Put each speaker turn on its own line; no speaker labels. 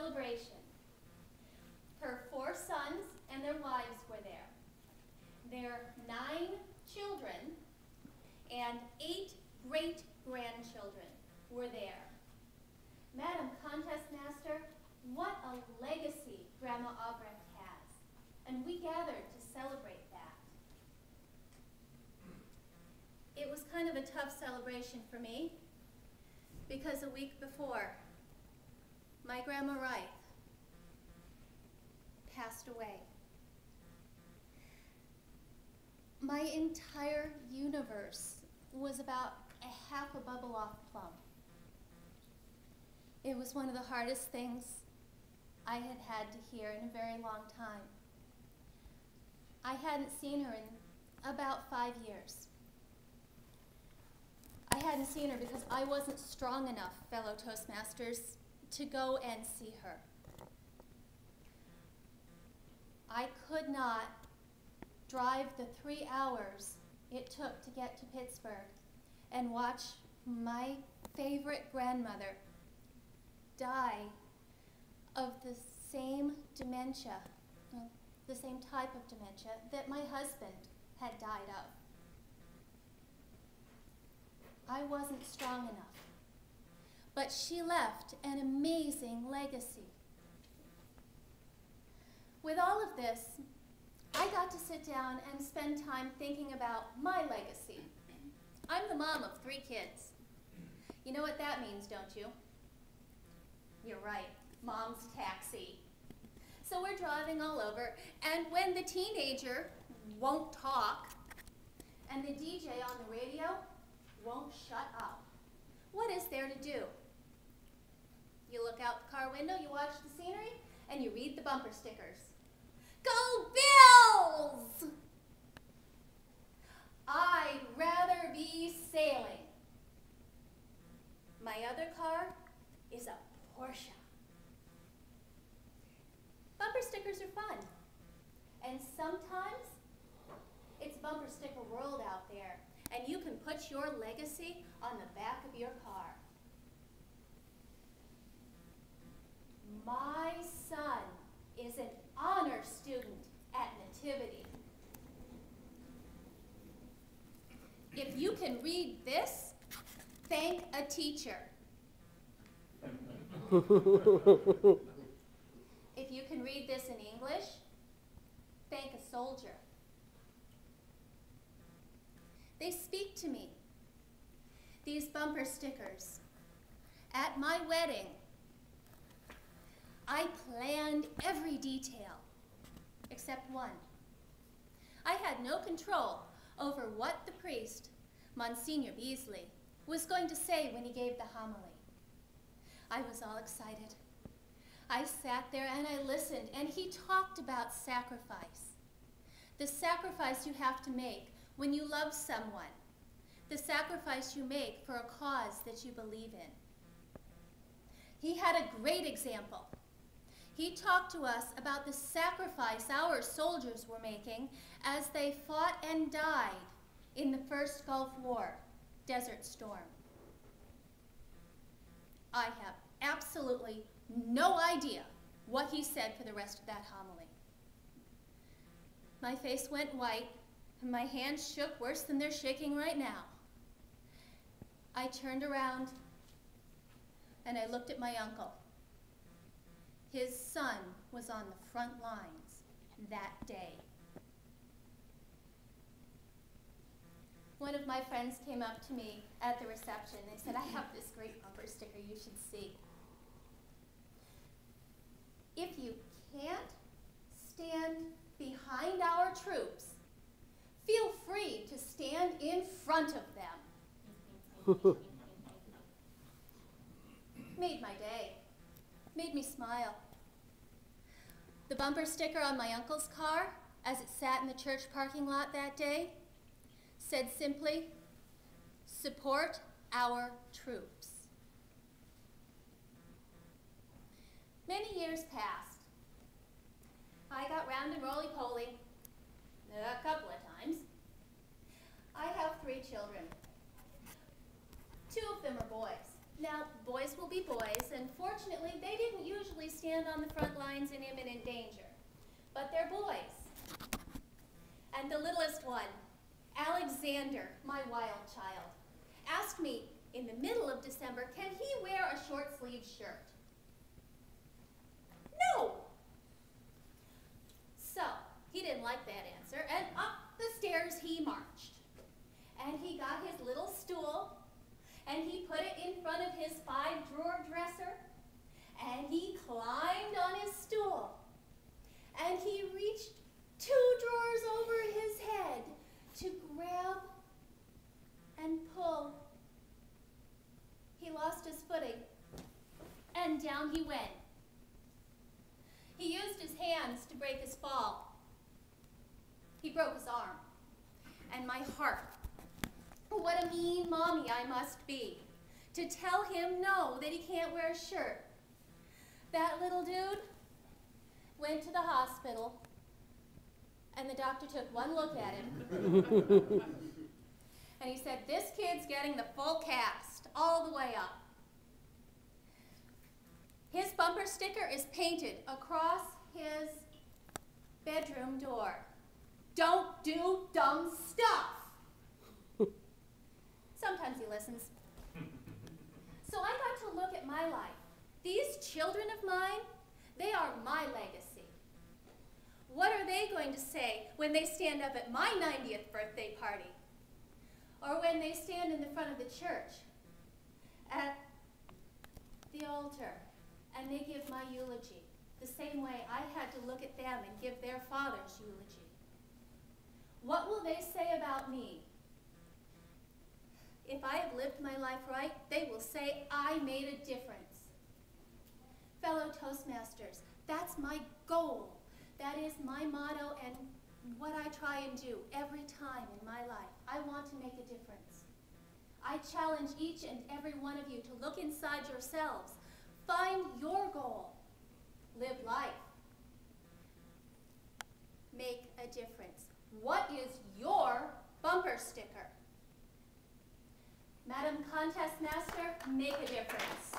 celebration. Her 4 sons and their wives were there. Their 9 children and 8 great-grandchildren were there. Madam Contest Master, what a legacy Grandma Albrecht has, and we gathered to celebrate that. It was kind of a tough celebration for me, because a week before, my Grandma Reith passed away. My entire universe was about a half a bubble off plumb. It was one of the hardest things I had to hear in a very long time. I hadn't seen her in about 5 years. I hadn't seen her because I wasn't strong enough, fellow Toastmasters, to go and see her. I could not drive the 3 hours it took to get to Pittsburgh and watch my favorite grandmother die of the same dementia, the same type of dementia that my husband had died of. I wasn't strong enough, but she left an amazing legacy. With all of this, I got to sit down and spend time thinking about my legacy. I'm the mom of 3 kids. You know what that means, don't you? You're right, mom's taxi. So we're driving all over, and when the teenager won't talk, and the DJ on the radio won't shut up, what is there to do? You look out the car window, you watch the scenery, and you read the bumper stickers. Go Bills! I'd rather be sailing. My other car is a Porsche. Bumper stickers are fun. And sometimes it's bumper sticker world out there, and you can put your legacy on the back of your car. My son is an honor student at Nativity. If you can read this, thank a teacher. If you can read this in English, thank a soldier. They speak to me, these bumper stickers. At my wedding, I planned every detail, except one. I had no control over what the priest, Monsignor Beasley, was going to say when he gave the homily. I was all excited. I sat there and I listened, and he talked about sacrifice. The sacrifice you have to make when you love someone. The sacrifice you make for a cause that you believe in. He had a great example. He talked to us about the sacrifice our soldiers were making as they fought and died in the first Gulf War, Desert Storm. I have absolutely no idea what he said for the rest of that homily. My face went white, and my hands shook worse than they're shaking right now. I turned around, and I looked at my uncle. His son was on the front lines that day. One of my friends came up to me at the reception. They said, I have this great bumper sticker you should see. If you can't stand behind our troops, feel free to stand in front of them. Made my day. Made me smile. The bumper sticker on my uncle's car, as it sat in the church parking lot that day, said simply, support our troops. Many years passed. I got round and roly-poly a couple of times. I have 3 children. 2 of them are boys. Now, boys will be boys, and fortunately, they didn't usually stand on the front lines in imminent danger. But they're boys. And the littlest one, Alexander, my wild child, asked me in the middle of December, can he wear a short-sleeved shirt? No! So, he didn't like that answer, and up the stairs he marched. And he got his little stool, and he put it in front of his 5-drawer dresser, and he climbed on his stool, and he reached 2 drawers over his head to grab and pull. He lost his footing, and down he went. He used his hands to break his fall. He broke his arm, and my heart. What a mean mommy I must be to tell him no, that he can't wear a shirt. That little dude went to the hospital, and the doctor took one look at him, and he said, this kid's getting the full cast, all the way up. His bumper sticker is painted across his bedroom door. Don't do dumb stuff. Sometimes he listens. So I got to look at my life. These children of mine, they are my legacy. What are they going to say when they stand up at my 90th birthday party? Or when they stand in the front of the church at the altar and they give my eulogy, the same way I had to look at them and give their father's eulogy? What will they say about me? If I have lived my life right, they will say I made a difference. Fellow Toastmasters, that's my goal. That is my motto and what I try and do every time in my life. I want to make a difference. I challenge each and every one of you to look inside yourselves. Find your goal. Live life. Make a difference. What is your bumper sticker? Madam Contest Master, make a difference.